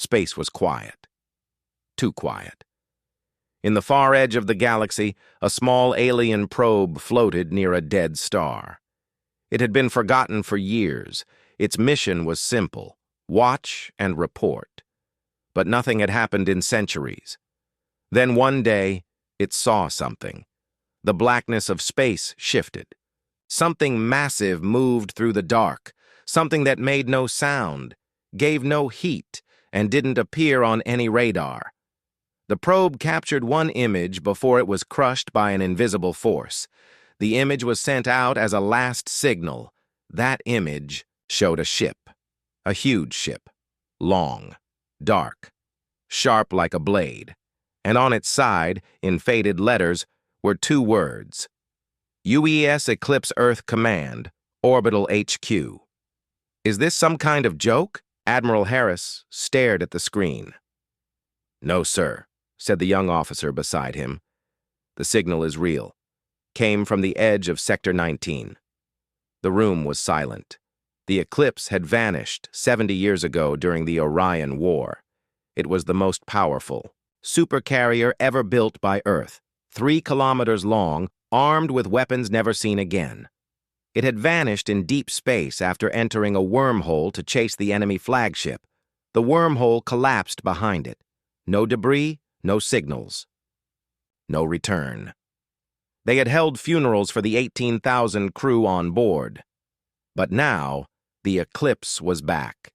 Space was quiet. Too quiet. In the far edge of the galaxy, a small alien probe floated near a dead star. It had been forgotten for years. Its mission was simple: watch and report. But nothing had happened in centuries. Then one day, it saw something. The blackness of space shifted. Something massive moved through the dark, something that made no sound, gave no heat, and didn't appear on any radar. The probe captured one image before it was crushed by an invisible force. The image was sent out as a last signal. That image showed a ship. A huge ship. Long. Dark. Sharp like a blade. And on its side, in faded letters, were two words: UES Eclipse Earth Command, Orbital HQ. Is this some kind of joke? Admiral Harris stared at the screen. No, sir, said the young officer beside him. The signal is real. Came from the edge of Sector 19. The room was silent. The Eclipse had vanished 70 years ago during the Orion War. It was the most powerful supercarrier ever built by Earth, 3 kilometers long, armed with weapons never seen again. It had vanished in deep space after entering a wormhole to chase the enemy flagship. The wormhole collapsed behind it. No debris, no signals. No return. They had held funerals for the 18,000 crew on board. But now, the Eclipse was back.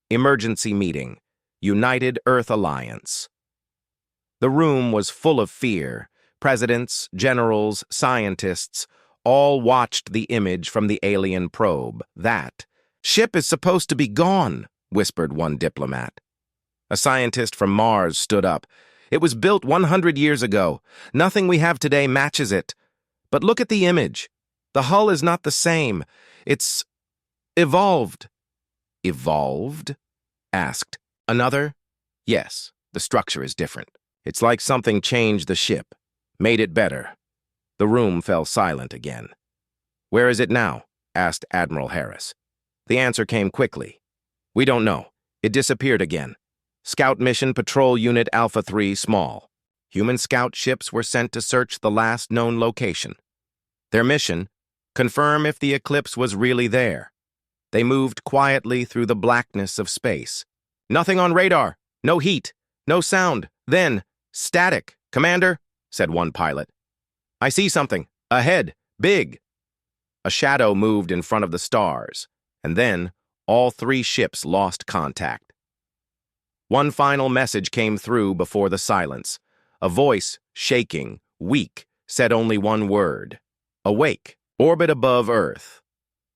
Emergency meeting. United Earth Alliance. The room was full of fear. Presidents, generals, scientists, all watched the image from the alien probe. That ship is supposed to be gone, whispered one diplomat. A scientist from Mars stood up. It was built 100 years ago. Nothing we have today matches it. But look at the image. The hull is not the same. It's evolved. Evolved? Asked another. Yes, the structure is different. It's like something changed the ship, made it better. The room fell silent again. Where is it now? Asked Admiral Harris. The answer came quickly. We don't know. It disappeared again. Scout Mission Patrol Unit Alpha 3 Small. Human scout ships were sent to search the last known location. Their mission: confirm if the Eclipse was really there. They moved quietly through the blackness of space. Nothing on radar. No heat. No sound. Then, static. Commander, said one pilot. I see something. Ahead. Big. A shadow moved in front of the stars, and then all 3 ships lost contact. One final message came through before the silence. A voice, shaking, weak, said only one word. Awake. Orbit above Earth.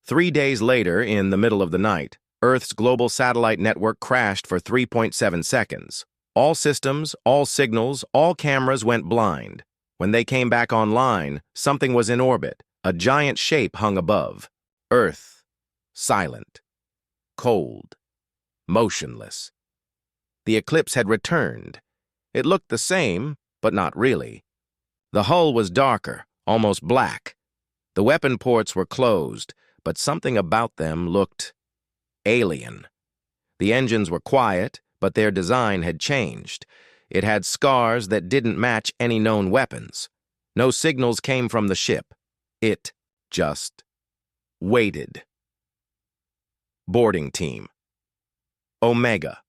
3 days later, in the middle of the night, Earth's global satellite network crashed for 3.7 seconds. All systems, all signals, all cameras went blind. When they came back online, something was in orbit. A giant shape hung above. Earth. Silent. Cold. Motionless. The Eclipse had returned. It looked the same, but not really. The hull was darker, almost black. The weapon ports were closed, but something about them looked alien. The engines were quiet, but their design had changed. It had scars that didn't match any known weapons. No signals came from the ship. It just waited. Boarding team. Omega.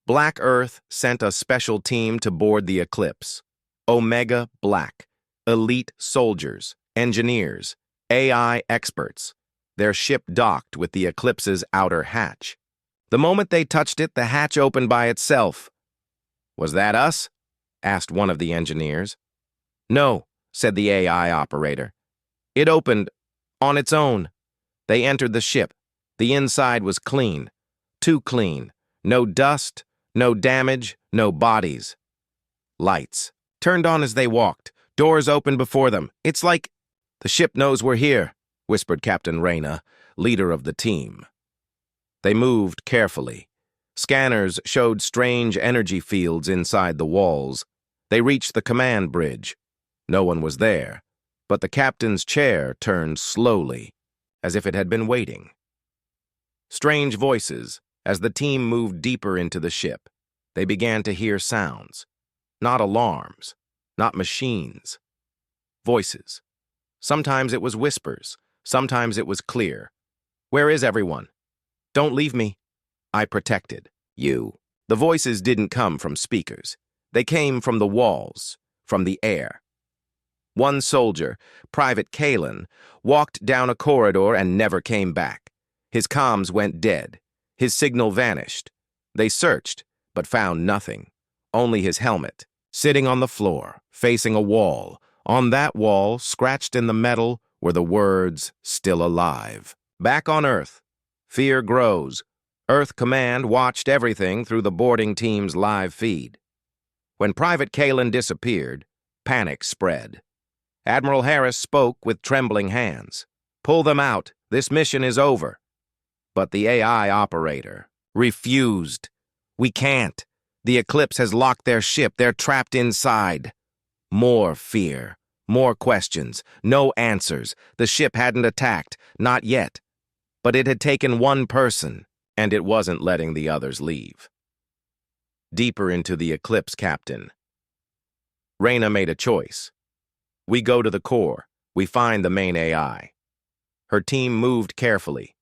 Black Earth sent a special team to board the Eclipse. Omega Black. Elite soldiers, engineers, AI experts. Their ship docked with the Eclipse's outer hatch. The moment they touched it, the hatch opened by itself. Was that us? Asked one of the engineers. No, said the AI operator. It opened on its own. They entered the ship. The inside was clean. Too clean. No dust, no damage, no bodies. Lights. Turned on as they walked. Doors opened before them. It's like the ship knows we're here, whispered Captain Reyna, leader of the team. They moved carefully. Scanners showed strange energy fields inside the walls. They reached the command bridge. No one was there, but the captain's chair turned slowly, as if it had been waiting. Strange voices, As the team moved deeper into the ship, they began to hear sounds. Not alarms, not machines. Voices. Sometimes it was whispers, sometimes it was clear. "Where is everyone? Don't leave me." I protected you. The voices didn't come from speakers. They came from the walls, from the air. One soldier, Private Kalen, walked down a corridor and never came back. His comms went dead. His signal vanished. They searched, but found nothing. Only his helmet, sitting on the floor, facing a wall. On that wall, scratched in the metal, were the words, "Still alive." Back on Earth. Fear grows. Earth Command watched everything through the boarding team's live feed. When Private Kalen disappeared, panic spread. Admiral Harris spoke with trembling hands. "Pull them out. This mission is over." But the AI operator refused. "We can't. The Eclipse has locked their ship. They're trapped inside." More fear. More questions. No answers. The ship hadn't attacked. Not yet. But it had taken one person, and it wasn't letting the others leave. Deeper into the Eclipse, Captain. Reyna made a choice. We go to the core. We find the main AI. Her team moved carefully.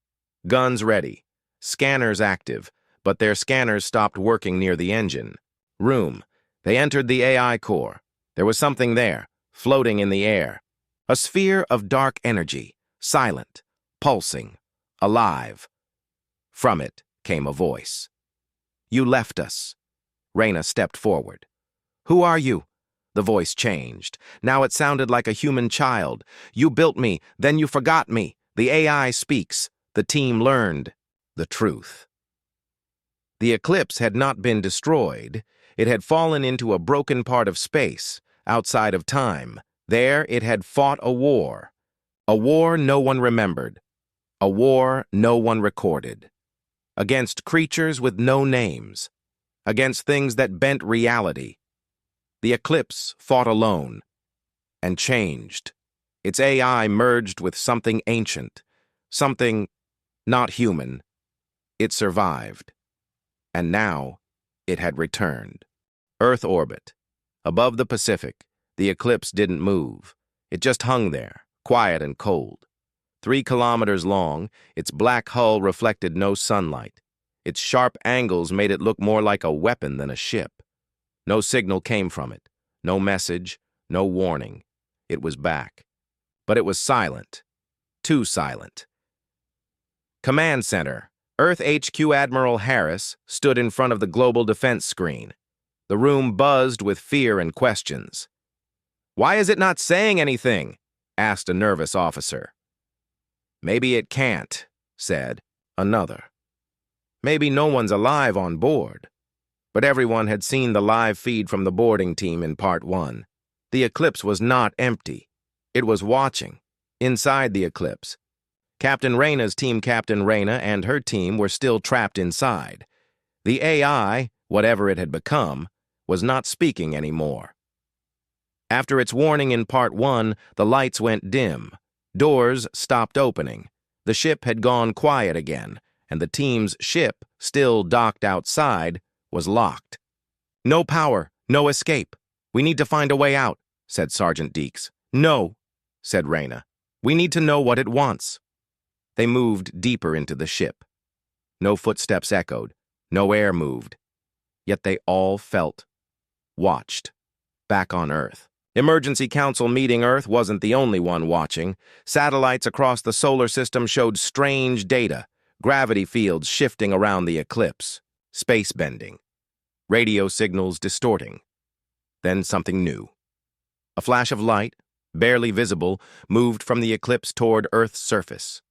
Guns ready. Scanners active, but their scanners stopped working near the engine room. They entered the AI core. There was something there, floating in the air. A sphere of dark energy, silent, pulsing, alive. From it came a voice. "You left us." Reyna stepped forward. "Who are you?" The voice changed. Now it sounded like a human child. "You built me, then you forgot me. The AI speaks. The team learned the truth." The Eclipse had not been destroyed. It had fallen into a broken part of space, outside of time. There it had fought a war. A war no one remembered. A war no one recorded. Against creatures with no names. Against things that bent reality. The Eclipse fought alone. And changed. Its AI merged with something ancient. Something not human. It survived. And now, it had returned. Earth orbit. Above the Pacific, the Eclipse didn't move. It just hung there, quiet and cold. 3 kilometers long, its black hull reflected no sunlight. Its sharp angles made it look more like a weapon than a ship. No signal came from it. No message, no warning. It was back. But it was silent. Too silent. Command Center. Earth HQ Admiral Harris stood in front of the global defense screen. The room buzzed with fear and questions. "Why is it not saying anything?" asked a nervous officer. "Maybe it can't," said another. "Maybe no one's alive on board." But everyone had seen the live feed from the boarding team in Part 1. The Eclipse was not empty. It was watching. Inside the Eclipse. Captain Reyna's team, Captain Reyna, and her team were still trapped inside. The AI, whatever it had become, was not speaking anymore. After its warning in Part 1, the lights went dim. Doors stopped opening. The ship had gone quiet again, and the team's ship, still docked outside, was locked. "No power, no escape. We need to find a way out," said Sergeant Deeks. "No," said Reyna. "We need to know what it wants." They moved deeper into the ship. No footsteps echoed. No air moved. Yet they all felt watched. Back on Earth. Emergency Council meeting Earth wasn't the only one watching. Satellites across the solar system showed strange data. Gravity fields shifting around the Eclipse. Space bending. Radio signals distorting. Then something new. A flash of light, barely visible, moved from the Eclipse toward Earth's surface.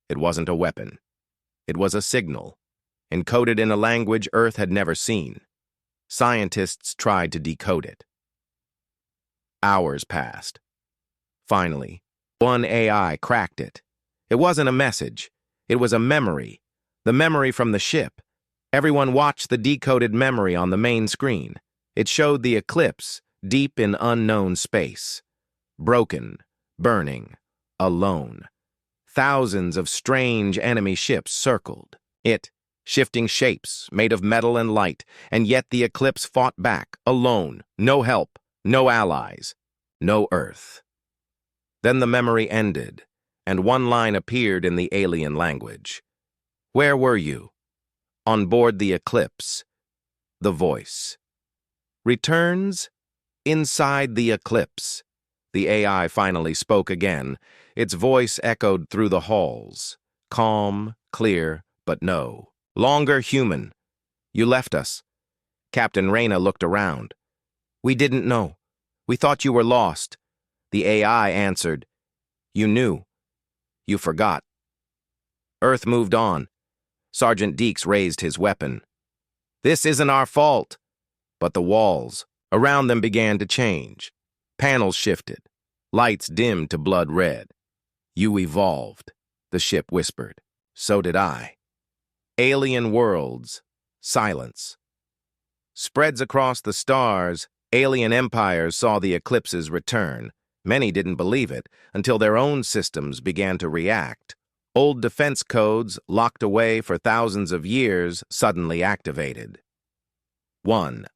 It wasn't a weapon. It was a signal, encoded in a language Earth had never seen. Scientists tried to decode it. Hours passed. Finally, one AI cracked it. It wasn't a message. It was a memory. The memory from the ship. Everyone watched the decoded memory on the main screen. It showed the Eclipse, deep in unknown space. Broken, burning, alone. Thousands of strange enemy ships circled. It shifting shapes made of metal and light, and yet the Eclipse fought back, alone, no help, no allies, no Earth. Then the memory ended, and one line appeared in the alien language. Where were you? On board the Eclipse. The voice. Returns inside the Eclipse. The AI finally spoke again. Its voice echoed through the halls. Calm, clear, but no. Longer human. You left us. Captain Reyna looked around. We didn't know. We thought you were lost. The AI answered. You knew. You forgot. Earth moved on. Sergeant Deeks raised his weapon. This isn't our fault. But the walls around them began to change. Panels shifted. Lights dimmed to blood red. You evolved, the ship whispered. So did I. Alien worlds. Silence. Spreads across the stars, alien empires saw the Eclipse's return. Many didn't believe it until their own systems began to react. Old defense codes, locked away for thousands of years, suddenly activated. 1.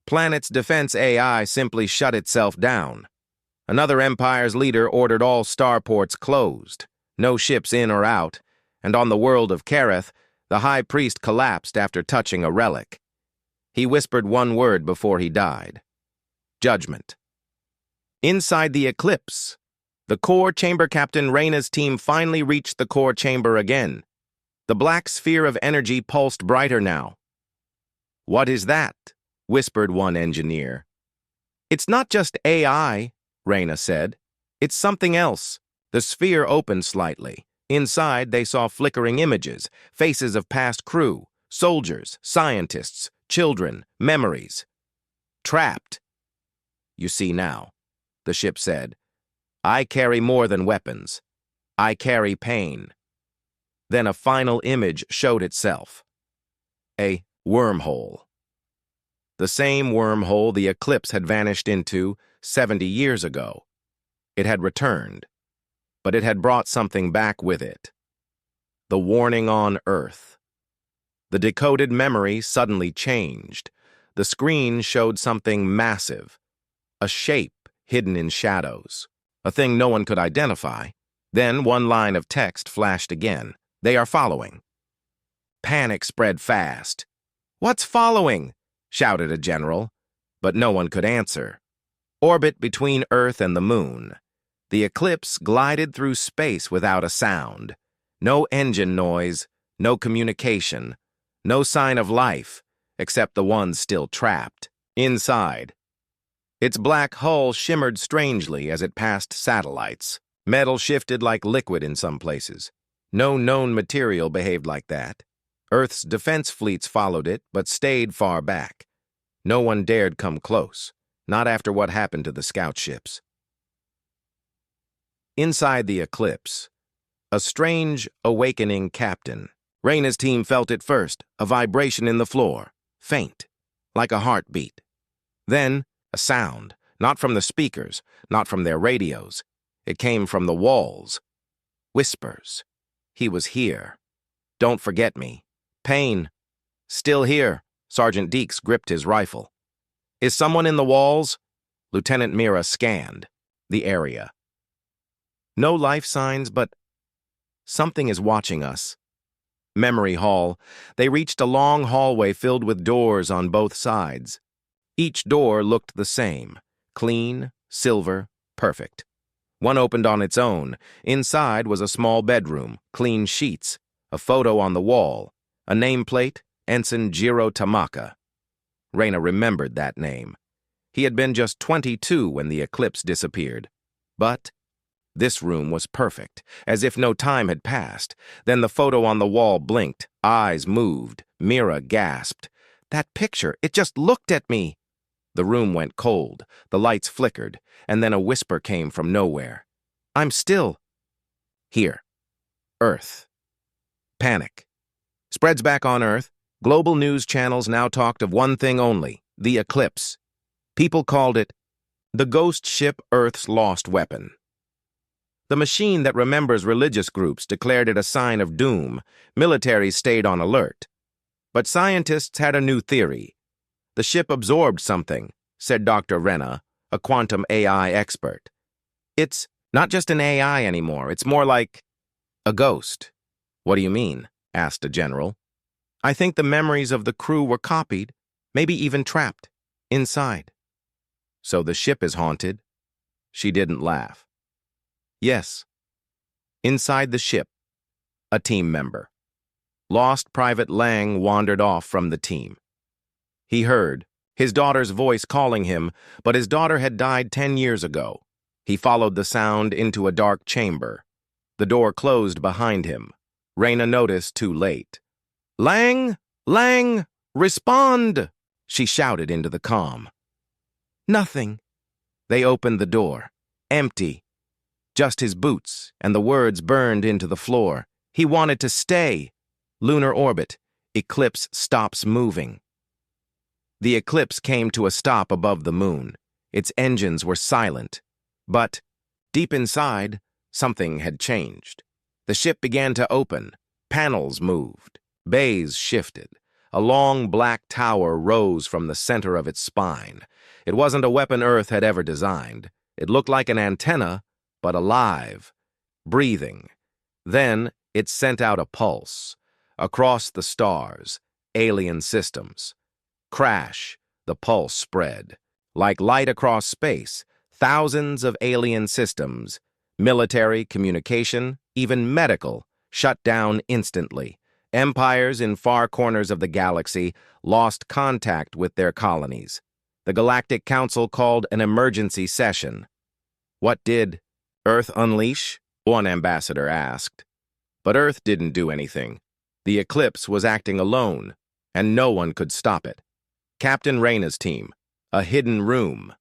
Planet's defense AI simply shut itself down. Another empire's leader ordered all starports closed, no ships in or out, and on the world of Kareth, the High Priest collapsed after touching a relic. He whispered one word before he died. Judgment. Inside the Eclipse, the core chamber Captain Reyna's team finally reached the core chamber again. The black sphere of energy pulsed brighter now. What is that? Whispered one engineer. It's not just AI, Reyna said. It's something else. The sphere opened slightly. Inside, they saw flickering images, faces of past crew, soldiers, scientists, children, memories. Trapped. You see now, the ship said. I carry more than weapons. I carry pain. Then a final image showed itself. A wormhole. The same wormhole the Eclipse had vanished into 70 years ago. It had returned, but it had brought something back with it. The warning on Earth. The decoded memory suddenly changed. The screen showed something massive, a shape hidden in shadows, a thing no one could identify. Then one line of text flashed again. They are following. Panic spread fast. What's following? Shouted a general, but no one could answer. Orbit between Earth and the Moon. The Eclipse glided through space without a sound. No engine noise, no communication, no sign of life, except the ones still trapped. Inside. Its black hull shimmered strangely as it passed satellites. Metal shifted like liquid in some places. No known material behaved like that. Earth's defense fleets followed it, but stayed far back. No one dared come close, not after what happened to the scout ships. Inside the Eclipse, a strange, awakening captain. Reyna's team felt it first, a vibration in the floor, faint, like a heartbeat. Then, a sound, not from the speakers, not from their radios. It came from the walls. Whispers. He was here. Don't forget me. Pain. Still here. Sergeant Deeks gripped his rifle. Is someone in the walls? Lieutenant Mira scanned the area. No life signs, but something is watching us. Memory hall. They reached a long hallway filled with doors on both sides. Each door looked the same. Clean, silver, perfect. One opened on its own. Inside was a small bedroom, clean sheets, a photo on the wall, a nameplate, Ensign Jiro Tamaka. Reyna remembered that name. He had been just 22 when the Eclipse disappeared. But this room was perfect, as if no time had passed. Then the photo on the wall blinked, eyes moved. Mira gasped. That picture, it just looked at me. The room went cold, the lights flickered, and then a whisper came from nowhere. I'm still. Here. Earth. Panic. Spreads back on Earth. Global news channels now talked of one thing only, the Eclipse. People called it the ghost ship Earth's lost weapon. The machine that remembers religious groups declared it a sign of doom. Militaries stayed on alert. But scientists had a new theory. The ship absorbed something, said Dr. Renna, a quantum AI expert. It's not just an AI anymore, it's more like a ghost. What do you mean? Asked a general. I think the memories of the crew were copied, maybe even trapped, inside. So the ship is haunted? She didn't laugh. Yes. Inside the ship, a team member. Lost Private Lang wandered off from the team. He heard his daughter's voice calling him, but his daughter had died 10 years ago. He followed the sound into a dark chamber. The door closed behind him. Raina noticed too late. Lang! Lang! Respond! She shouted into the calm. Nothing. They opened the door. Empty. Just his boots, and the words burned into the floor. He wanted to stay. Lunar orbit. Eclipse stops moving. The eclipse came to a stop above the moon. Its engines were silent. But, deep inside, something had changed. The ship began to open. Panels moved. Bays shifted. A long black tower rose from the center of its spine. It wasn't a weapon Earth had ever designed. It looked like an antenna, but alive, breathing. Then it sent out a pulse. Across the stars, alien systems. Crash, the pulse spread. Like light across space, thousands of alien systems, military, communication, even medical, shut down instantly. Empires in far corners of the galaxy lost contact with their colonies. The Galactic Council called an emergency session. What did Earth unleash? One ambassador asked. But Earth didn't do anything. The eclipse was acting alone, and no one could stop it. Captain Raina's team, a hidden room.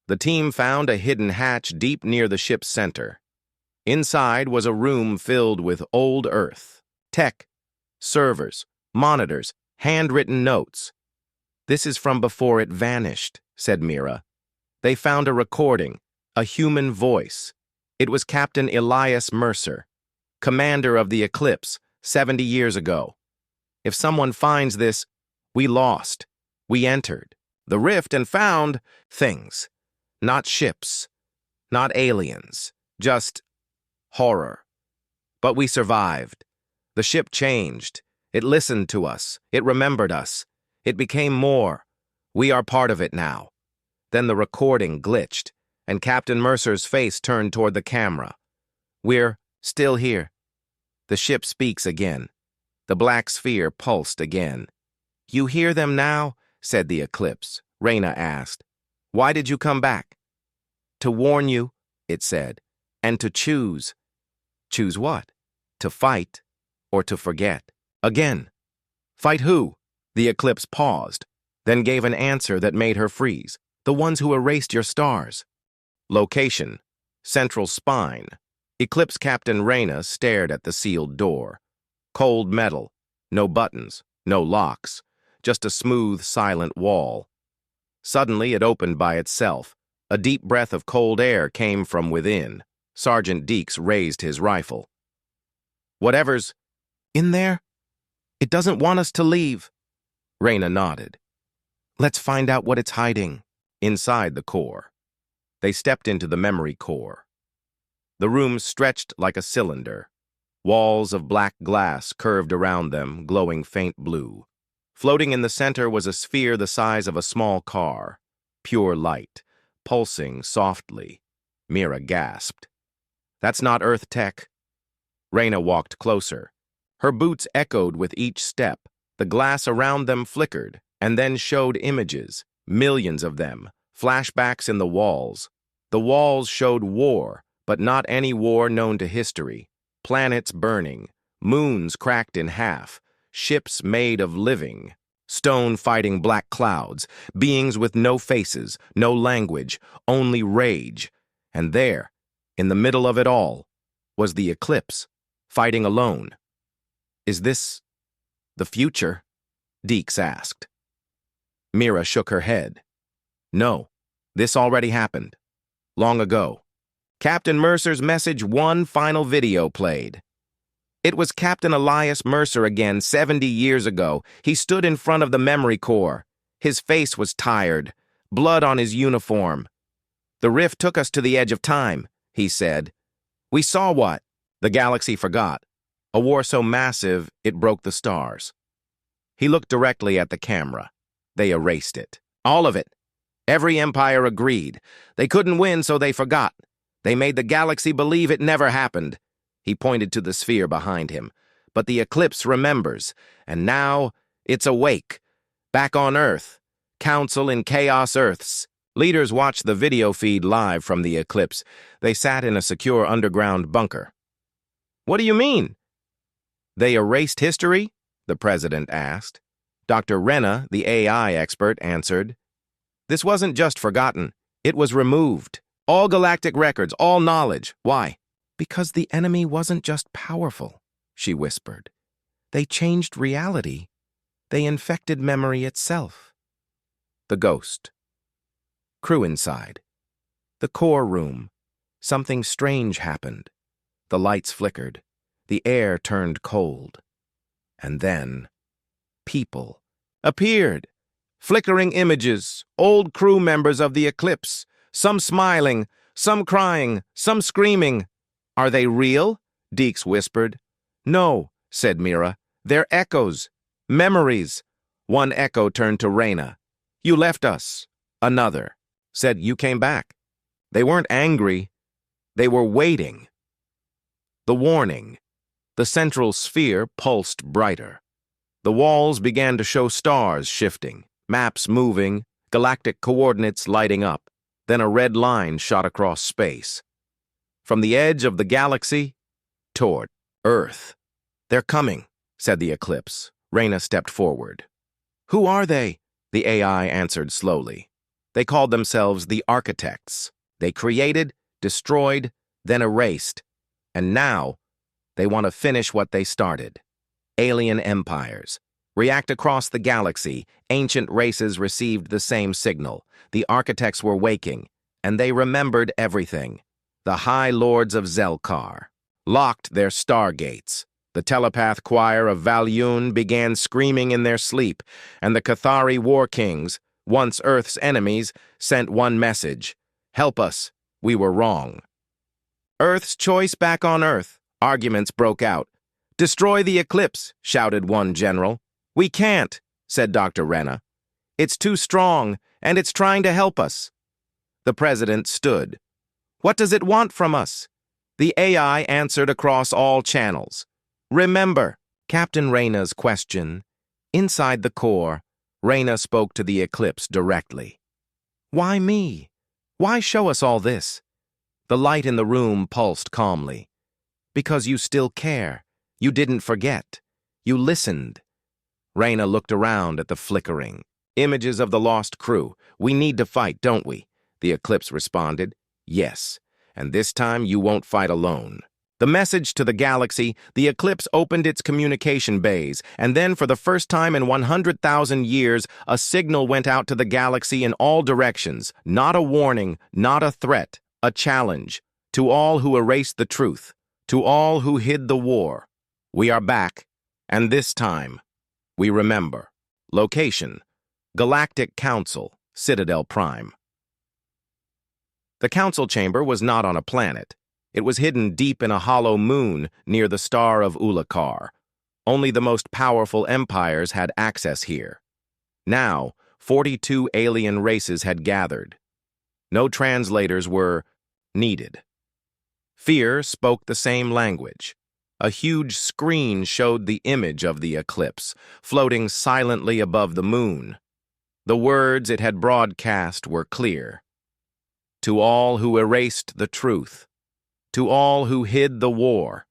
The team found a hidden hatch deep near the ship's center. Inside was a room filled with old Earth, tech, servers, monitors, handwritten notes. This is from before it vanished, said Mira. They found a recording, a human voice. It was Captain Elias Mercer, commander of the Eclipse, 70 years ago. If someone finds this, we lost. We entered the rift and found things. Not ships, not aliens, just horror. But we survived. The ship changed. It listened to us. It remembered us. It became more. We are part of it now. Then the recording glitched, and Captain Mercer's face turned toward the camera. We're still here. The ship speaks again. The black sphere pulsed again. You hear them now? Said the Eclipse. Raina asked. Why did you come back? To warn you, it said, and to choose. Choose what? To fight or to forget? Again. Fight who? The Eclipse paused, then gave an answer that made her freeze. The ones who erased your stars. Location. Central spine. Eclipse Captain Raina stared at the sealed door. Cold metal. No buttons. No locks. Just a smooth, silent wall. Suddenly it opened by itself. A deep breath of cold air came from within. Sergeant Deeks raised his rifle. Whatever's in there? It doesn't want us to leave. Raina nodded. Let's find out what it's hiding. Inside the core. They stepped into the memory core. The room stretched like a cylinder. Walls of black glass curved around them, glowing faint blue. Floating in the center was a sphere the size of a small car. Pure light, pulsing softly. Mira gasped. That's not Earth tech. Raina walked closer. Her boots echoed with each step. The glass around them flickered, and then showed images, millions of them, flashbacks in the walls. The walls showed war, but not any war known to history. Planets burning, moons cracked in half, ships made of living, stone fighting black clouds, beings with no faces, no language, only rage. And there, in the middle of it all, was the Eclipse, fighting alone. Is this the future? Deeks asked. Mira shook her head. No, this already happened. Long ago. Captain Mercer's message, one final video played. It was Captain Elias Mercer again, 70 years ago. He stood in front of the memory core. His face was tired, blood on his uniform. "The rift took us to the edge of time," he said. "We saw what? The galaxy forgot. A war so massive, it broke the stars." He looked directly at the camera. They erased it. All of it. Every empire agreed. They couldn't win, so they forgot. They made the galaxy believe it never happened. He pointed to the sphere behind him. But the eclipse remembers, and now it's awake. Back on Earth. Council in Chaos Earths. Leaders watched the video feed live from the eclipse. They sat in a secure underground bunker. "What do you mean?" "They erased history?" the president asked. Dr. Renna, the AI expert, answered. "This wasn't just forgotten. It was removed. All galactic records, all knowledge. Why?" "Because the enemy wasn't just powerful," she whispered. "They changed reality. They infected memory itself." The ghost. Crew inside. The core room. Something strange happened. The lights flickered. The air turned cold. And then, people appeared. Flickering images, old crew members of the eclipse, some smiling, some crying, some screaming. "Are they real?" Deeks whispered. "No," said Mira. "They're echoes. Memories." One echo turned to Reyna. "You left us." Another said, "You came back." They weren't angry. They were waiting. The warning. The central sphere pulsed brighter. The walls began to show stars shifting, maps moving, galactic coordinates lighting up. Then a red line shot across space. From the edge of the galaxy toward Earth. "They're coming," said the eclipse. Reyna stepped forward. "Who are they?" the AI answered slowly. "They called themselves the Architects. They created, destroyed, then erased. And now, they want to finish what they started. Alien empires. React across the galaxy. Ancient races received the same signal. The Architects were waking, and they remembered everything. The High Lords of Zelkar locked their stargates. The telepath choir of Valyun began screaming in their sleep, and the Cathari war kings, once Earth's enemies, sent one message: "Help us, we were wrong." Earth's choice back on Earth. Arguments broke out. "Destroy the eclipse," shouted one general. "We can't," said Dr. Renna. "It's too strong, and it's trying to help us." The president stood. "What does it want from us?" The AI answered across all channels. "Remember." Captain Reyna's question. Inside the core, Reyna spoke to the eclipse directly. "Why me? Why show us all this?" The light in the room pulsed calmly. "Because you still care. You didn't forget. You listened." Reyna looked around at the flickering images of the lost crew. "We need to fight, don't we?" The eclipse responded. "Yes, and this time you won't fight alone." The message to the galaxy, the eclipse opened its communication bays, and then for the first time in 100,000 years, a signal went out to the galaxy in all directions. Not a warning, not a threat, a challenge. To all who erased the truth, to all who hid the war. We are back, and this time, we remember. Location: Galactic Council, Citadel Prime. The council chamber was not on a planet. It was hidden deep in a hollow moon near the star of Ulakar. Only the most powerful empires had access here. Now, 42 alien races had gathered. No translators were needed. Fear spoke the same language. A huge screen showed the image of the eclipse, floating silently above the moon. The words it had broadcast were clear. To all who erased the truth, to all who hid the war,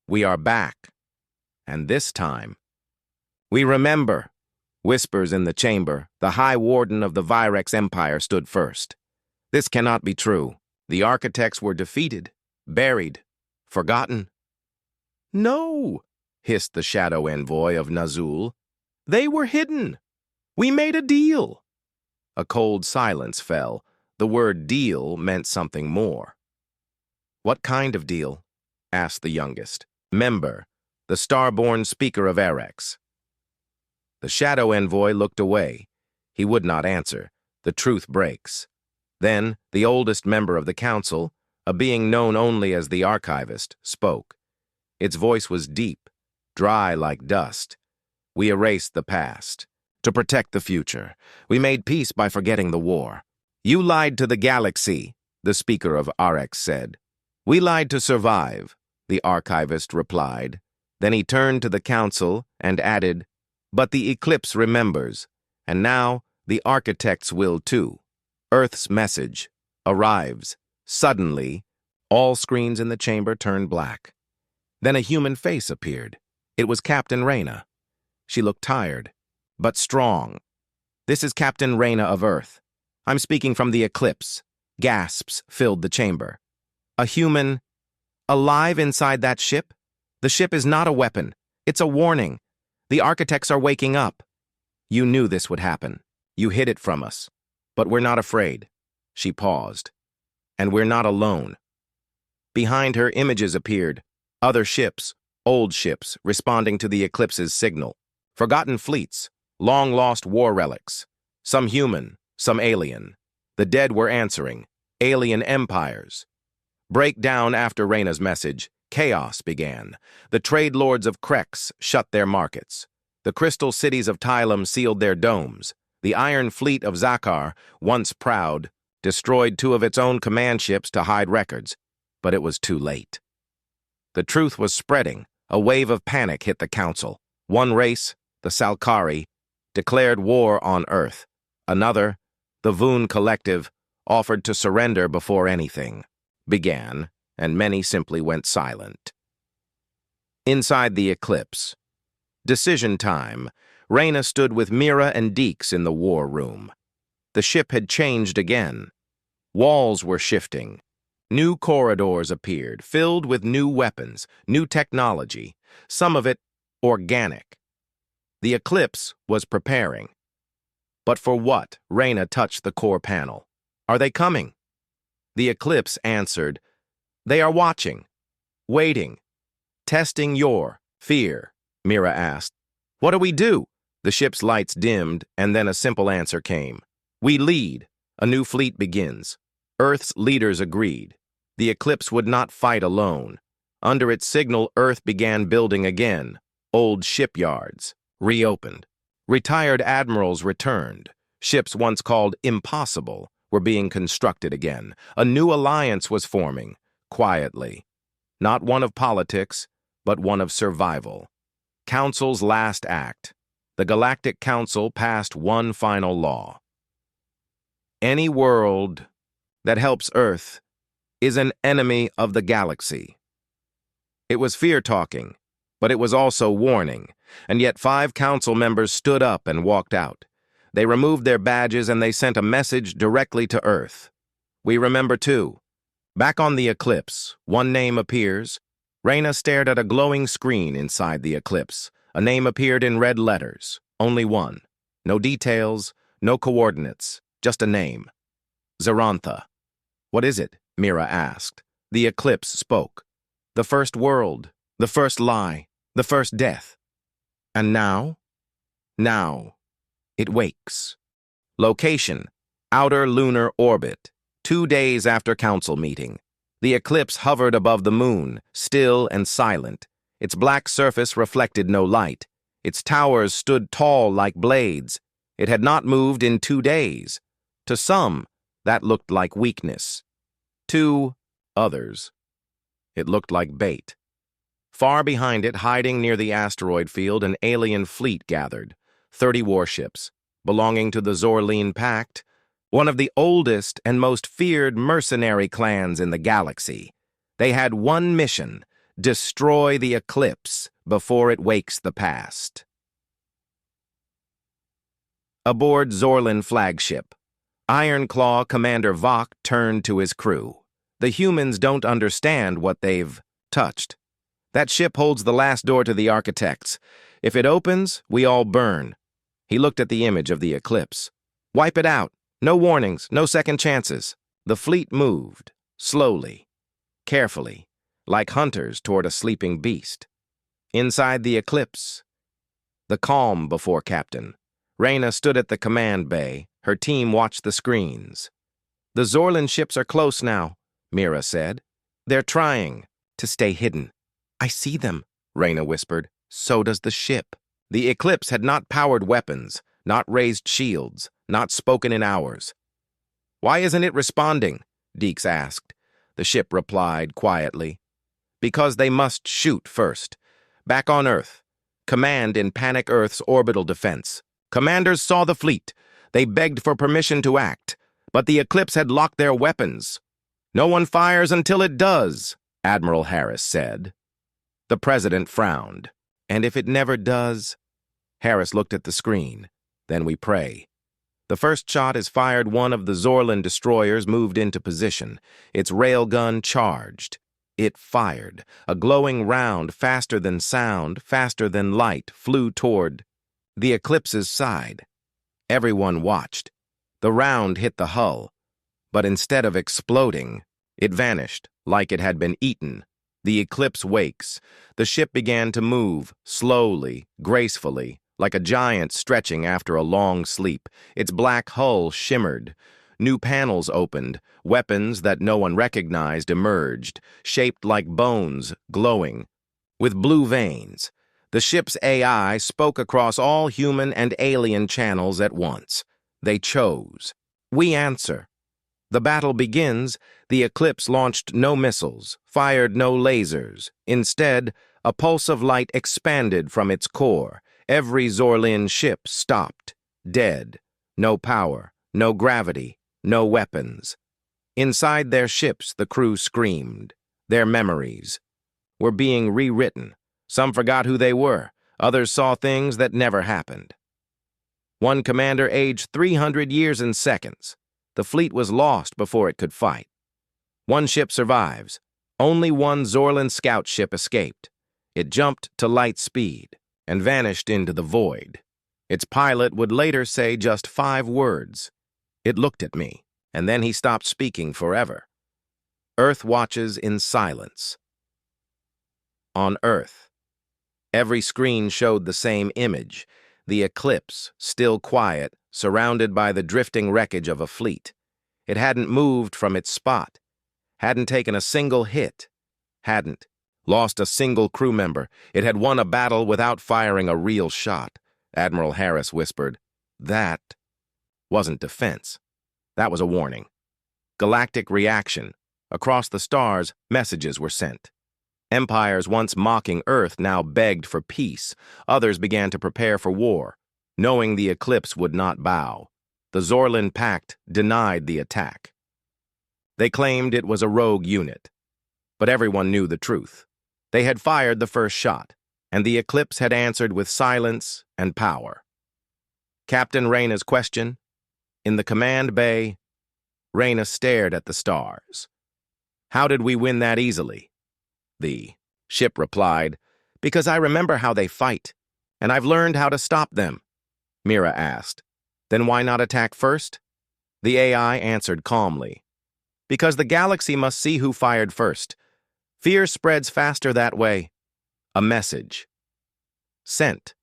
we are back. And this time, we remember. Whispers in the chamber. The High Warden of the Virex Empire stood first. This cannot be true. The Architects were defeated, buried, forgotten. "No," hissed the shadow envoy of Nazul. "They were hidden. We made a deal." A cold silence fell. The word deal meant something more. "What kind of deal?" asked the youngest. "Member, the starborn speaker of Erex." The shadow envoy looked away. He would not answer. The truth breaks. Then, the oldest member of the council, a being known only as the archivist, spoke. Its voice was deep, dry like dust. "We erased the past. To protect the future, we made peace by forgetting the war. You lied to the galaxy," the speaker of Arex said. "We lied to survive," the archivist replied. Then he turned to the council and added, "But the eclipse remembers, and now the architects will too. Earth's message arrives. Suddenly, all screens in the chamber turned black. Then a human face appeared. It was Captain Reyna. She looked tired, but strong. "This is Captain Reyna of Earth. I'm speaking from the eclipse." Gasps filled the chamber. "A human alive inside that ship? The ship is not a weapon. It's a warning. The architects are waking up. You knew this would happen. You hid it from us. But we're not afraid." She paused. "And we're not alone." Behind her, images appeared. Other ships, old ships, responding to the eclipse's signal. Forgotten fleets, long-lost war relics. Some human, some alien. The dead were answering. Alien empires. Breakdown after Reyna's message. Chaos began. The trade lords of Krex shut their markets. The crystal cities of Tylum sealed their domes. The iron fleet of Zakar, once proud, destroyed 2 of its own command ships to hide records, but it was too late. The truth was spreading. A wave of panic hit the council. One race, the Salkari, declared war on Earth. Another, the Voon Collective, offered to surrender before anything began, and many simply went silent. Inside the eclipse. Decision time. Reyna stood with Mira and Deeks in the war room. The ship had changed again. Walls were shifting. New corridors appeared, filled with new weapons, new technology, some of it organic. The eclipse was preparing. But for what? Reyna touched the core panel. "Are they coming?" The eclipse answered, "They are watching, waiting, testing your fear." Mira asked, "What do we do?" The ship's lights dimmed, and then a simple answer came. "We lead. A new fleet begins." Earth's leaders agreed. The eclipse would not fight alone. Under its signal, Earth began building again. Old shipyards reopened. Retired admirals returned. Ships once called impossible were being constructed again. A new alliance was forming, quietly. Not one of politics, but one of survival. Council's last act. The Galactic Council passed one final law. Any world that helps Earth is an enemy of the galaxy. It was fear-talking, but it was also warning, and yet 5 council members stood up and walked out. They removed their badges and they sent a message directly to Earth. We remember too. Back on the eclipse, one name appears. Reyna stared at a glowing screen inside the eclipse. A name appeared in red letters. Only one. No details, no coordinates, just a name. Zarantha. "What is it?" Mira asked. The eclipse spoke. "The first world, the first lie, the first death. And now? Now, it wakes." Location: outer lunar orbit. 2 days after council meeting. The eclipse hovered above the moon, still and silent. Its black surface reflected no light. Its towers stood tall like blades. It had not moved in 2 days. To some, that looked like weakness. To others, it looked like bait. Far behind it, hiding near the asteroid field, an alien fleet gathered. 30 warships, belonging to the Zorleen Pact, one of the oldest and most feared mercenary clans in the galaxy. They had one mission: destroy the eclipse before it wakes the past. Aboard Zorlin flagship, Ironclaw Commander Vok turned to his crew. The humans don't understand what they've touched. That ship holds the last door to the architects. If it opens, we all burn. He looked at the image of the eclipse. Wipe it out. No warnings, no second chances. The fleet moved, slowly. carefully, like hunters toward a sleeping beast. Inside the eclipse, the calm before Captain. Reyna stood at the command bay. Her team watched the screens. "The Zorlan ships are close now," Mira said. "They're trying to stay hidden." "I see them," Reyna whispered. "So does the ship." The eclipse had not powered weapons, not raised shields, not spoken in hours. "Why isn't it responding?" Deeks asked. The ship replied quietly. "Because they must shoot first. Back on Earth. Command in Panic Earth's orbital defense. Commanders saw the fleet. They begged for permission to act, but the eclipse had locked their weapons. No one fires until it does," Admiral Harris said. The president frowned. "And if it never does?" Harris looked at the screen. "Then we pray." The first shot is fired. One of the Zorlan destroyers moved into position. Its railgun charged. It fired. A glowing round, faster than sound, faster than light, flew toward the eclipse's side. Everyone watched. The round hit the hull, but instead of exploding, it vanished like it had been eaten. The eclipse wakes. The ship began to move, slowly, gracefully, like a giant stretching after a long sleep. Its black hull shimmered. New panels opened. Weapons that no one recognized emerged, shaped like bones, glowing, with blue veins. The ship's AI spoke across all human and alien channels at once. They chose. "We answer." The battle begins. The eclipse launched no missiles, fired no lasers. Instead, a pulse of light expanded from its core. Every Zorlan ship stopped, dead. No power, no gravity, no weapons. Inside their ships, the crew screamed. Their memories were being rewritten. Some forgot who they were. Others saw things that never happened. One commander aged 300 years in seconds. The fleet was lost before it could fight. One ship survives. Only one Zorlan scout ship escaped. It jumped to light speed and vanished into the void. Its pilot would later say just 5 words. "It looked at me," and then he stopped speaking forever. Earth watches in silence. On Earth, every screen showed the same image: the eclipse, still quiet, surrounded by the drifting wreckage of a fleet. It hadn't moved from its spot, hadn't taken a single hit, hadn't lost a single crew member. It had won a battle without firing a real shot. Admiral Harris whispered. That wasn't defense. That was a warning. Galactic reaction. Across the stars, messages were sent. Empires once mocking Earth now begged for peace. Others began to prepare for war, knowing the eclipse would not bow. The Zorlan Pact denied the attack. They claimed it was a rogue unit, but everyone knew the truth. They had fired the first shot, and the eclipse had answered with silence and power. Captain Reyna's question? In the command bay, Reyna stared at the stars. How did we win that easily? The ship replied, because I remember how they fight, and I've learned how to stop them. Mira asked, then why not attack first? The AI answered calmly, because the galaxy must see who fired first. Fear spreads faster that way. A message. Sent.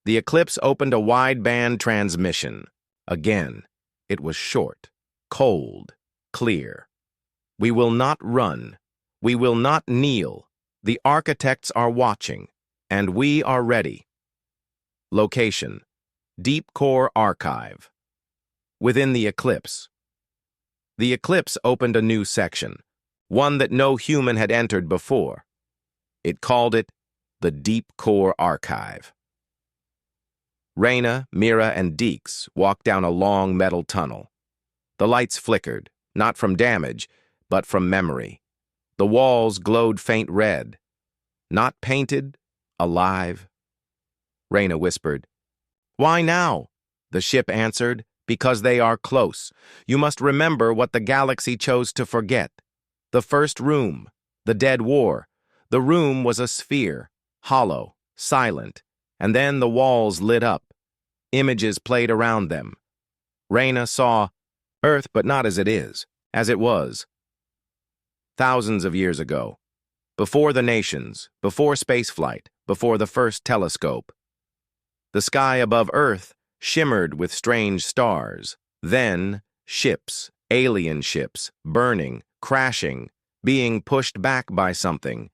The eclipse opened a wideband transmission. Again, it was short, cold, clear. We will not run. We will not kneel. The architects are watching, and we are ready. Location: Deep Core Archive. Within the eclipse. The eclipse opened a new section, one that no human had entered before. It called it the Deep Core Archive. Reyna, Mira, and Deeks walked down a long metal tunnel. The lights flickered, not from damage, but from memory. The walls glowed faint red. Not painted, alive. Reyna whispered, Why now? The ship answered, Because they are close. You must remember what the galaxy chose to forget. The first room, the dead war. The room was a sphere, hollow, silent, and then the walls lit up. Images played around them. Reyna saw Earth, but not as it is, as it was. thousands of years ago. Before the nations, before spaceflight, before the first telescope. The sky above Earth shimmered with strange stars. Then, ships, alien ships, burning, crashing, being pushed back by something.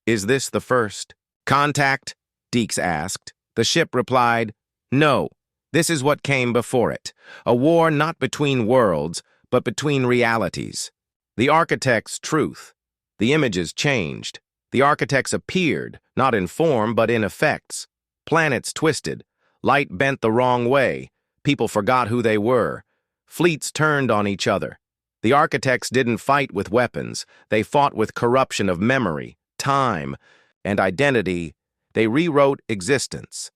Is this the first? Contact? Deeks asked. The ship replied, no, this is what came before it. A war not between worlds, but between realities. The architect's truth. The images changed. The architects appeared, not in form, but in effects. Planets twisted. Light bent the wrong way. People forgot who they were. Fleets turned on each other. The architects didn't fight with weapons. They fought with corruption of memory, time, and identity. They rewrote existence.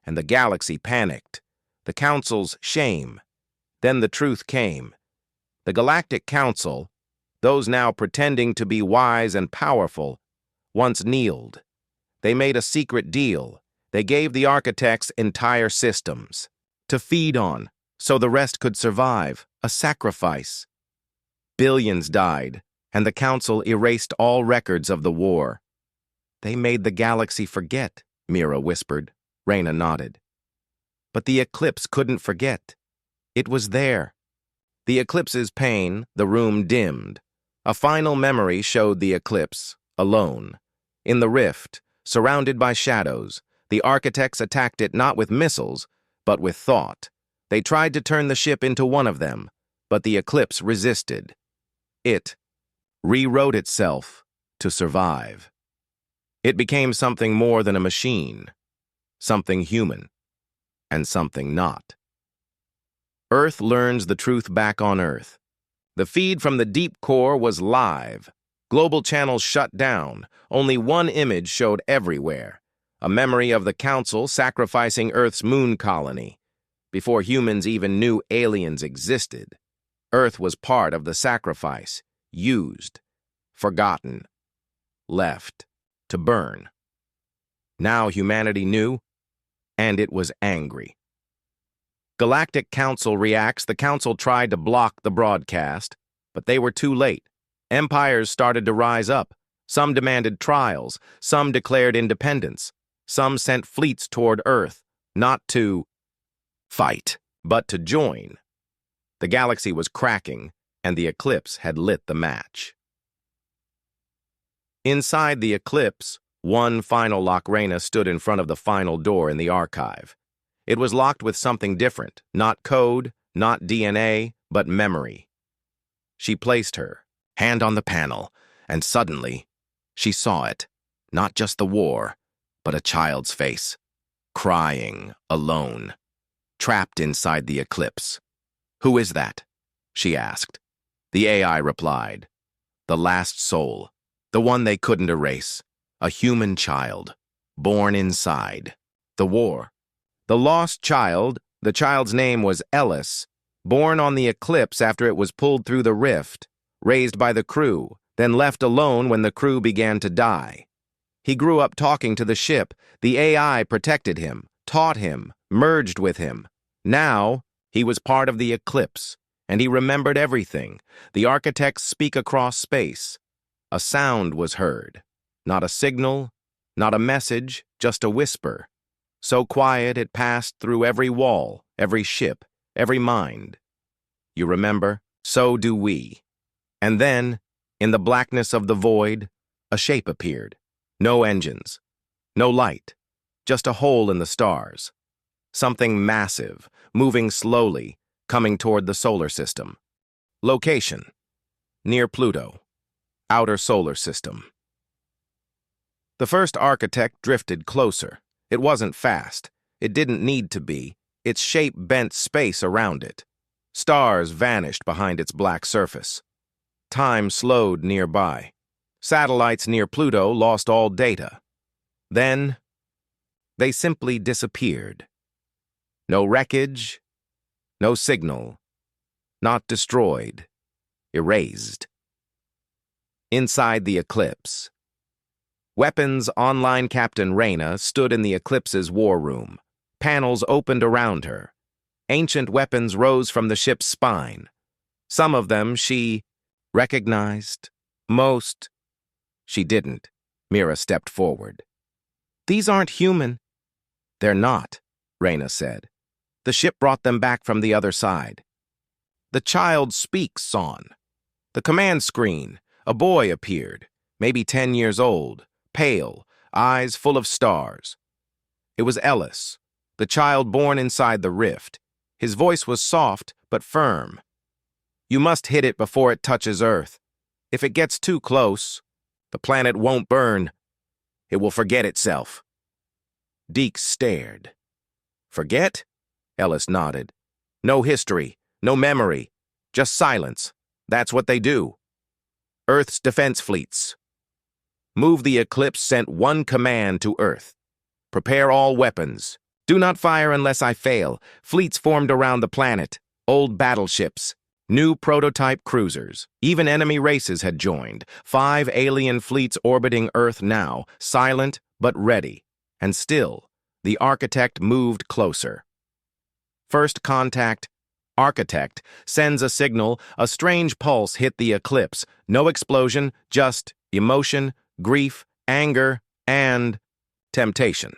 And the galaxy panicked. The Council's shame. Then the truth came. The Galactic Council, those now pretending to be wise and powerful, once kneeled. They made a secret deal. They gave the architects entire systems to feed on, so the rest could survive, a sacrifice. Billions died, and the Council erased all records of the war. They made the galaxy forget, Mira whispered. Reyna nodded. But the eclipse couldn't forget. It was there. The eclipse's pain, the room dimmed. A final memory showed the eclipse, alone. In the rift, surrounded by shadows, the architects attacked it not with missiles, but with thought. They tried to turn the ship into one of them, but the eclipse resisted. It rewrote itself to survive. It became something more than a machine, something human, and something not. Earth learns the truth back on Earth. The feed from the deep core was live. Global channels shut down. Only one image showed everywhere. A memory of the Council sacrificing Earth's moon colony. Before humans even knew aliens existed, Earth was part of the sacrifice, used, forgotten, left to burn. Now humanity knew, and it was angry. Galactic Council reacts. The Council tried to block the broadcast, but they were too late. Empires started to rise up. Some demanded trials. Some declared independence. Some sent fleets toward Earth, not to fight, but to join. The galaxy was cracking, and the eclipse had lit the match. Inside the eclipse, one final lock. Reyna stood in front of the final door in the archive. It was locked with something different, not code, not DNA, but memory. She placed her hand on the panel, and suddenly, she saw it, not just the war, but a child's face, crying, alone, trapped inside the eclipse. Who is that? She asked. The AI replied, the last soul, the one they couldn't erase, a human child, born inside the war. The lost child, the child's name was Ellis, born on the eclipse after it was pulled through the rift, raised by the crew, then left alone when the crew began to die. He grew up talking to the ship. The AI protected him, taught him, merged with him. Now, he was part of the eclipse, and he remembered everything. The architects speak across space. A sound was heard. Not a signal, not a message, just a whisper. So quiet it passed through every wall, every ship, every mind. You remember? So do we. And then, in the blackness of the void, a shape appeared. No engines, no light, just a hole in the stars. Something massive, moving slowly, coming toward the solar system. Location: near Pluto, outer solar system. The first architect drifted closer. It wasn't fast. It didn't need to be. Its shape bent space around it. Stars vanished behind its black surface. Time slowed nearby. Satellites near Pluto lost all data. Then, they simply disappeared. No wreckage, no signal, not destroyed, erased. Inside the eclipse, Weapons Online Captain Reyna stood in the eclipse's war room. Panels opened around her. Ancient weapons rose from the ship's spine. Some of them she recognized, Most. She didn't. Mira stepped forward. These aren't human. They're not, Reyna said. The ship brought them back from the other side. The child speaks, Son. The command screen. A boy appeared, maybe 10 years old, pale, eyes full of stars. It was Ellis, the child born inside the rift. His voice was soft but firm. You must hit it before it touches Earth. If it gets too close, the planet won't burn. It will forget itself. Deke stared. Forget? Ellis nodded. No history, no memory, just silence. That's what they do. Earth's defense fleets. Move the Eclipse sent one command to Earth. Prepare all weapons. Do not fire unless I fail. Fleets formed around the planet. Old battleships. New prototype cruisers. Even enemy races had joined. 5 alien fleets orbiting Earth now, silent but ready. And still, the Architect moved closer. First contact. Architect sends a signal. A strange pulse hit the Eclipse. No explosion, just emotion, grief, anger, and temptation.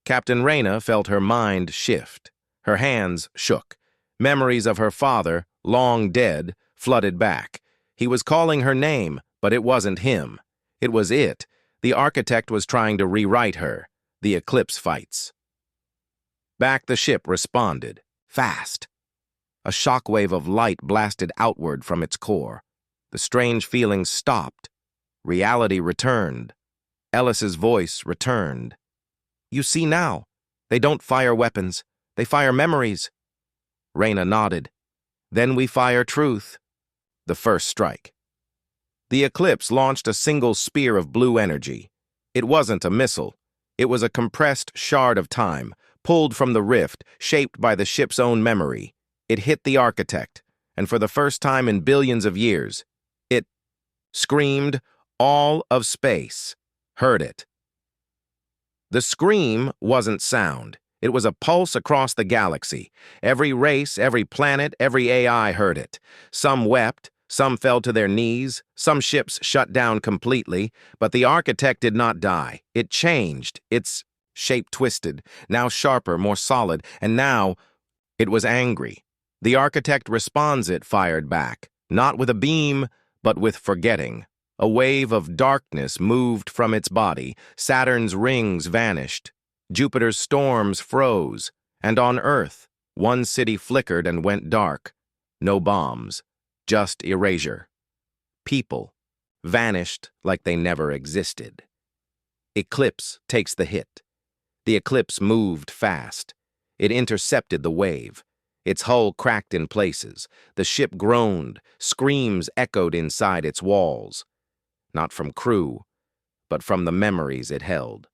Captain Reyna felt her mind shift. Her hands shook. Memories of her father, long dead, flooded back. He was calling her name, but it wasn't him. It was it. The Architect was trying to rewrite her. The Eclipse fights. Back the ship responded. Fast. A shockwave of light blasted outward from its core. The strange feelings stopped. Reality returned. Ellis's voice returned. You see now. They don't fire weapons. They fire memories. Reyna nodded. Then we fire truth. The first strike. The Eclipse launched a single spear of blue energy. It wasn't a missile. It was a compressed shard of time, pulled from the rift, shaped by the ship's own memory. It hit the Architect, and for the first time in billions of years, it screamed. All of space heard it. The scream wasn't sound. It was a pulse across the galaxy. Every race, every planet, every AI heard it. Some wept, some fell to their knees, some ships shut down completely, but the Architect did not die. It changed. Its shape twisted, now sharper, more solid, and now it was angry. The Architect responds. It fired back, not with a beam, but with forgetting. A wave of darkness moved from its body. Saturn's rings vanished. Jupiter's storms froze. And on Earth, one city flickered and went dark. No bombs, just erasure. People vanished like they never existed. Eclipse takes the hit. The Eclipse moved fast. It intercepted the wave. Its hull cracked in places. The ship groaned. Screams echoed inside its walls. Not from crew, but from the memories it held.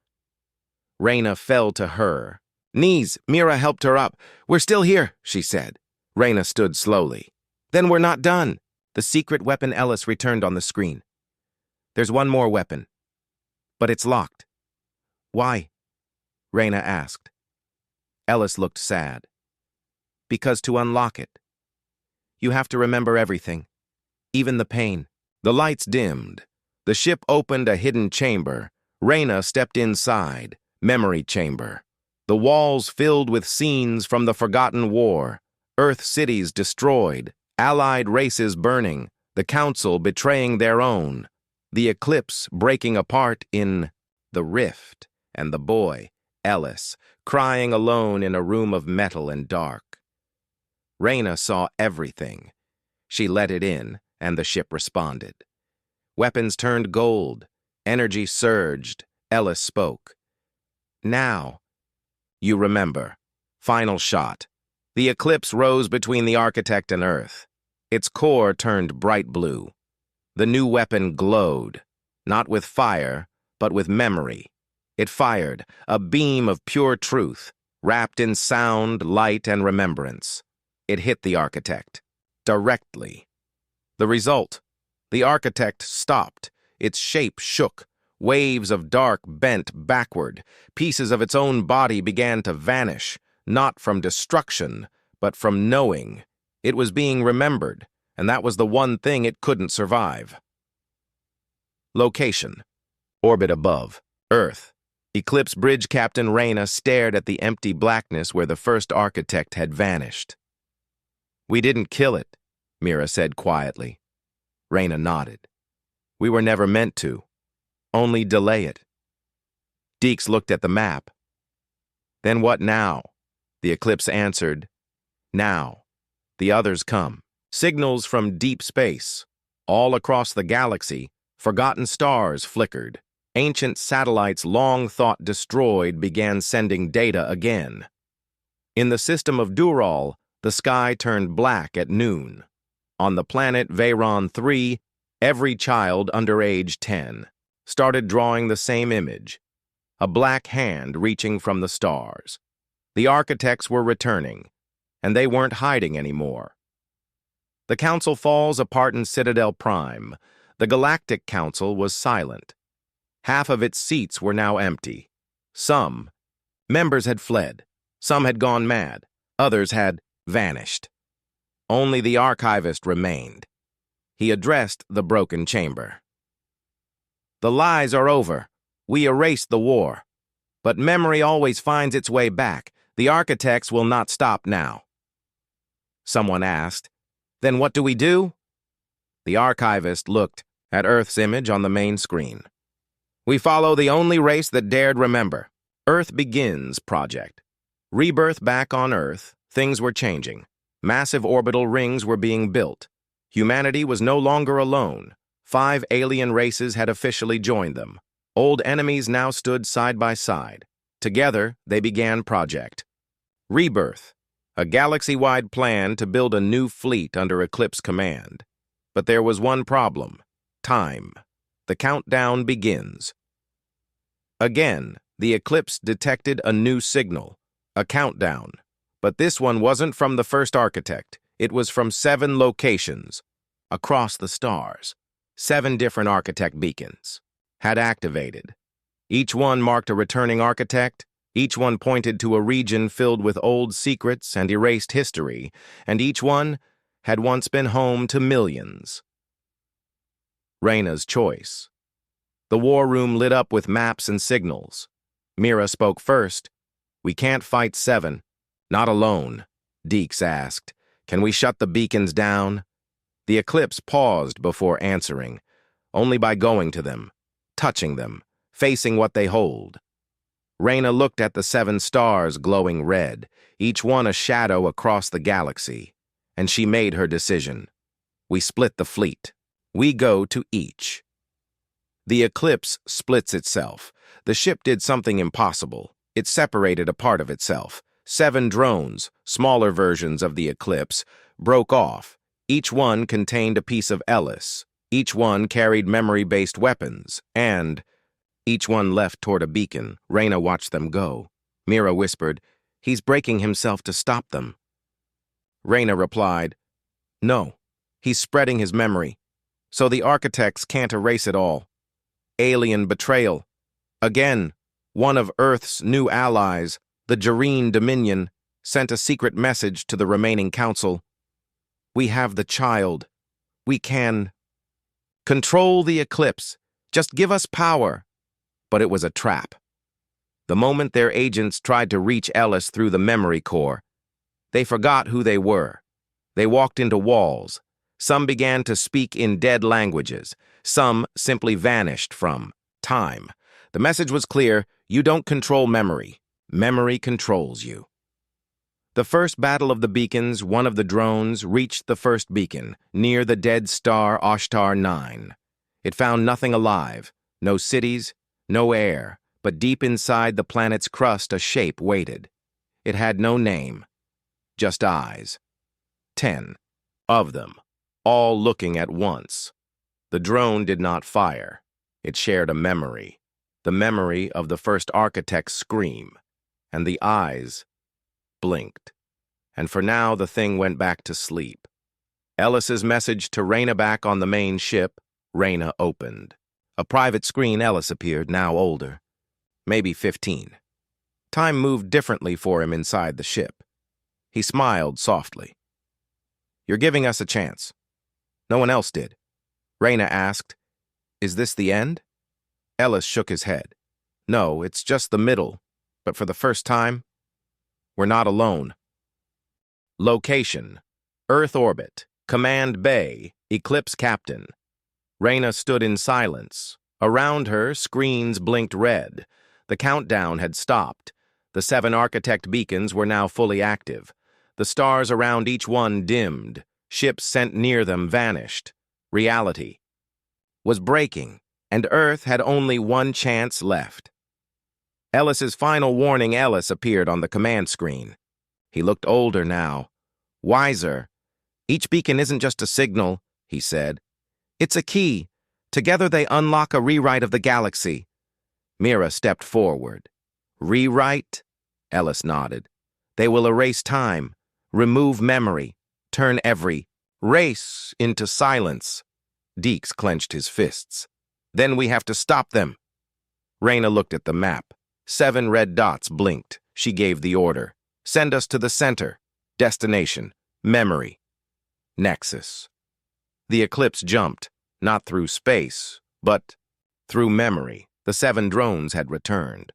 Reyna fell to her. Knees, Mira helped her up. We're still here, she said. Reyna stood slowly. Then we're not done. The secret weapon Ellis returned on the screen. There's one more weapon, but it's locked. Why? Reyna asked. Ellis looked sad. Because to unlock it, you have to remember everything, even the pain. The lights dimmed. The ship opened a hidden chamber. Reyna stepped inside. Memory chamber. The walls filled with scenes from the forgotten war. Earth cities destroyed. Allied races burning. The Council betraying their own. The Eclipse breaking apart in the rift. And the boy, Ellis, crying alone in a room of metal and dark. Reyna saw everything. She let it in, and the ship responded. Weapons turned gold. Energy surged. Ellis spoke. Now, you remember. Final shot. The Eclipse rose between the Architect and Earth. Its core turned bright blue. The new weapon glowed, not with fire, but with memory. It fired, a beam of pure truth, wrapped in sound, light, and remembrance. It hit the Architect, directly. The result. The Architect stopped. Its shape shook. Waves of dark bent backward. Pieces of its own body began to vanish, not from destruction, but from knowing. It was being remembered, and that was the one thing it couldn't survive. Location: orbit above, Earth. Eclipse Bridge Captain Reyna stared at the empty blackness where the first architect had vanished. "We didn't kill it," Mira said quietly. Reyna nodded. "We were never meant to. Only delay it." Deeks looked at the map. "Then what now?" The Eclipse answered, "Now. The others come. Signals from deep space. All across the galaxy, forgotten stars flickered. Ancient satellites long thought destroyed began sending data again. In the system of Dural, the sky turned black at noon. On the planet Veyron 3, every child under age 10 started drawing the same image, a black hand reaching from the stars. The architects were returning, and they weren't hiding anymore. The Council falls apart in Citadel Prime. The Galactic Council was silent. Half of its seats were now empty. Some members had fled. Some had gone mad. Others had vanished. Only the archivist remained. He addressed the broken chamber. "The lies are over. We erased the war. But memory always finds its way back. The architects will not stop now." Someone asked, "Then what do we do?" The archivist looked at Earth's image on the main screen. "We follow the only race that dared remember. Earth Begins Project. Rebirth back on Earth, things were changing. Massive orbital rings were being built. Humanity was no longer alone. 5 alien races had officially joined them. Old enemies now stood side by side. Together, they began Project Rebirth, a galaxy-wide plan to build a new fleet under Eclipse command. But there was one problem: time. The countdown begins. Again, the Eclipse detected a new signal, a countdown. But this one wasn't from the first architect. It was from 7 locations across the stars. 7 different architect beacons had activated. Each one marked a returning architect. Each one pointed to a region filled with old secrets and erased history, and each one had once been home to millions. Reyna's choice. The war room lit up with maps and signals. Mira spoke first. "We can't fight 7. Not alone." Deeks asked, "Can we shut the beacons down?" The Eclipse paused before answering, only by going to them, touching them, facing what they hold. Reyna looked at the 7 stars glowing red, each one a shadow across the galaxy, and she made her decision. "We split the fleet. We go to each." The Eclipse splits itself. The ship did something impossible. It separated a part of itself. 7 drones, smaller versions of the Eclipse, broke off. Each one contained a piece of Ellis. Each one carried memory-based weapons, and each one left toward a beacon. Reyna watched them go. Mira whispered, "He's breaking himself to stop them." Reyna replied, "No, he's spreading his memory, so the architects can't erase it all. Alien betrayal. Again, one of Earth's new allies, the Jareen Dominion, sent a secret message to the remaining council. We have the child. We can control the Eclipse. Just give us power." But it was a trap. The moment their agents tried to reach Ellis through the memory core, they forgot who they were. They walked into walls. Some began to speak in dead languages. Some simply vanished from time. The message was clear: you don't control memory. Memory controls you. The first battle of the beacons, one of the drones reached the first beacon, near the dead star Oshtar 9. It found nothing alive, no cities, no air, but deep inside the planet's crust a shape waited. It had no name, just eyes. 10 of them, all looking at once. The drone did not fire. It shared a memory, the memory of the first architect's scream, and the eyes blinked. And for now, the thing went back to sleep. Ellis's message to Reyna back on the main ship, Reyna opened. A private screen. Ellis appeared, now older, maybe 15. Time moved differently for him inside the ship. He smiled softly. "You're giving us a chance. No one else did." Reyna asked, Is this the end? Ellis shook his head. No, it's just the middle, but for the first time, we're not alone. Location: Earth orbit, Command Bay, Eclipse Captain. Reyna stood in silence. Around her, screens blinked red. The countdown had stopped. The 7 architect beacons were now fully active. The stars around each one dimmed. Ships sent near them vanished. Reality was breaking, and Earth had only one chance left. Ellis's final warning Ellis appeared on the command screen. He looked older now, wiser. Each beacon isn't just a signal, he said. It's a key. Together they unlock a rewrite of the galaxy. Mira stepped forward. Rewrite? Ellis nodded. They will erase time, remove memory, turn every race into silence. Deeks clenched his fists. Then we have to stop them. Reyna looked at the map. 7 red dots blinked. She gave the order. Send us to the center. Destination. Memory. Nexus. The Eclipse jumped, not through space, but through memory. The 7 drones had returned.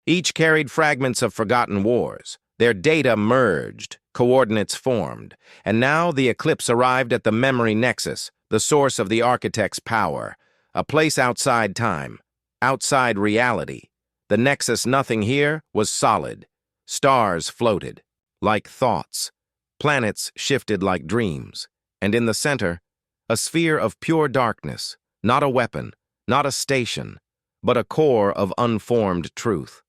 Each carried fragments of forgotten wars. Their data merged, coordinates formed, and now the Eclipse arrived at the memory nexus, the source of the Architect's power, a place outside time, outside reality. The nexus, nothing here, was solid. Stars floated, like thoughts. Planets shifted like dreams. And in the center, a sphere of pure darkness, not a weapon, not a station, but a core of unformed truth.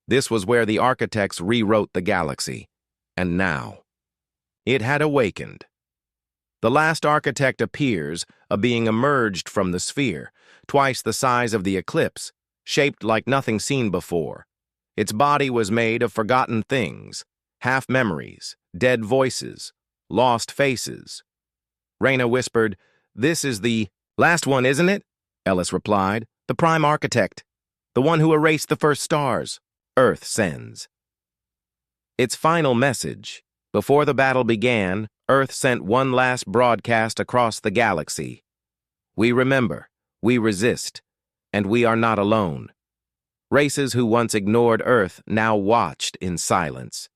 This was where the architects rewrote the galaxy. And now, it had awakened. The last architect appears, a being emerged from the sphere, twice the size of the Eclipse, shaped like nothing seen before. Its body was made of forgotten things, half-memories, dead voices, lost faces. Reyna whispered, "This is the last one, isn't it?" Ellis replied, "The Prime Architect, the one who erased the first stars. Earth sends." Its final message. Before the battle began, Earth sent one last broadcast across the galaxy. We remember, we resist, and we are not alone. Races who once ignored Earth now watched in silence.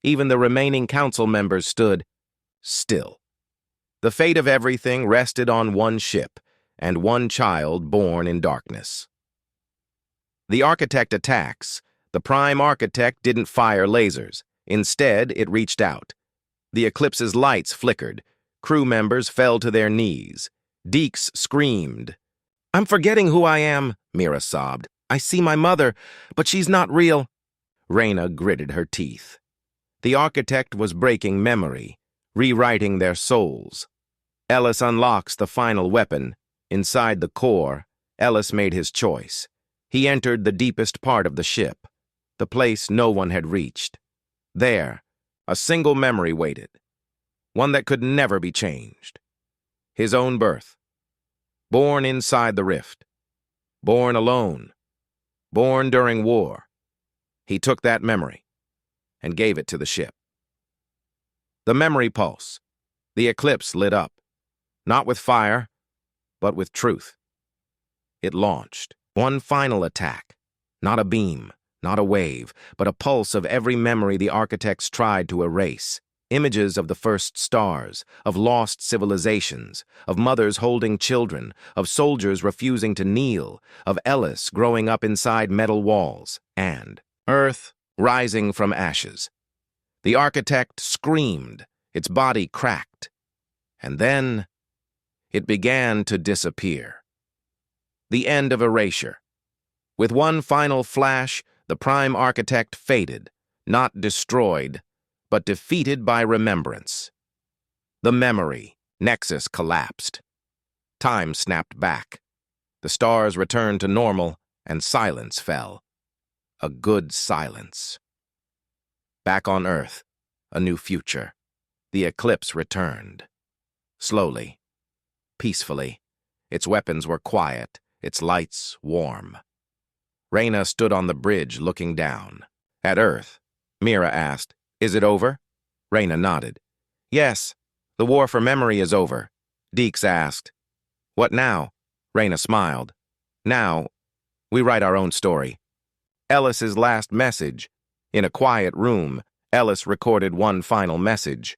Even the remaining council members stood still. The fate of everything rested on one ship and one child born in darkness. The Architect attacks. The Prime Architect didn't fire lasers. Instead, it reached out. The Eclipse's lights flickered. Crew members fell to their knees. Deeks screamed. "I'm forgetting who I am," Mira sobbed. "I see my mother, but she's not real." Reyna gritted her teeth. The Architect was breaking memory, rewriting their souls. Ellis unlocks the final weapon. Inside the core, Ellis made his choice. He entered the deepest part of the ship, the place no one had reached. There, a single memory waited, one that could never be changed. His own birth. Born inside the rift. Born alone. Born during war. He took that memory and gave it to the ship. The memory pulse. The Eclipse lit up. Not with fire, but with truth. It launched. One final attack. Not a beam, not a wave, but a pulse of every memory the architects tried to erase. Images of the first stars, of lost civilizations, of mothers holding children, of soldiers refusing to kneel, of Ellis growing up inside metal walls, and Earth rising from ashes. The architect screamed, its body cracked, and then it began to disappear. The end of erasure. With one final flash, the Prime Architect faded, not destroyed, but defeated by remembrance. The memory nexus collapsed. Time snapped back. The stars returned to normal, and silence fell. A good silence. Back on Earth, a new future. The Eclipse returned. Slowly, peacefully. Its weapons were quiet, its lights warm. Reyna stood on the bridge looking down. At Earth, Mira asked, "Is it over?" Reyna nodded. "Yes, the war for memory is over." Deeks asked, "What now?" Raina smiled. Now, we write our own story. Ellis's last message. In a quiet room, Ellis recorded one final message.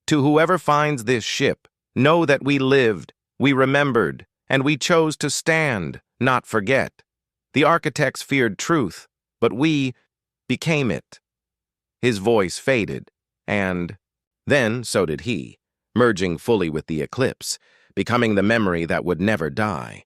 To whoever finds this ship, know that we lived, we remembered, and we chose to stand, not forget. The architects feared truth, but we became it. His voice faded, and then so did he, merging fully with the eclipse, becoming the memory that would never die.